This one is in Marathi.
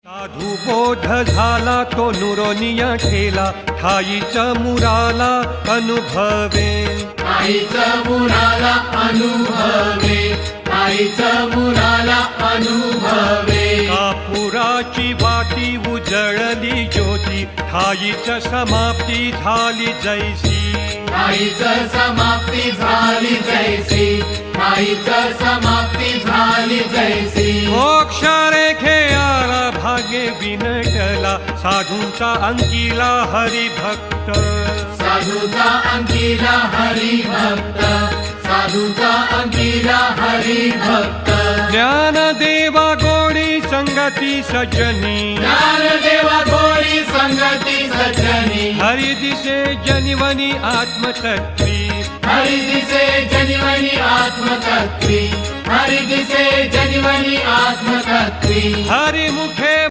साधू बोध झाला तो नुरोनिया ठेला ठाईच्या मुराला अनुभवे ठाईच्या मुराला अनुभवे ठाईच्या मुराला अनुभवे कापुराची वाती उजळली ज्योती ठाईच्या समाप्ती झाली जैसी ठाईच्या समाप्ती झाली जैसी ठाईच्या समाप्ती झाली जैसी मोक्ष रेखे आला भाग्य विनटला साधूंचा अंकिला हरिभक्त साधूचा अंकिला हरिभक्त साधूचा अंकिला हरिभक्त ज्ञानदेवा गोडी संगती सज्जनी ज्ञानदेवा गोडी संगती सज्जनी हरि दिसे जनिवनी आत्मतत्वी हरि दिसे जनिवनी आत्मतत्वी हरि दिसे जनिवनी आत्मतत्वी हरि मुखे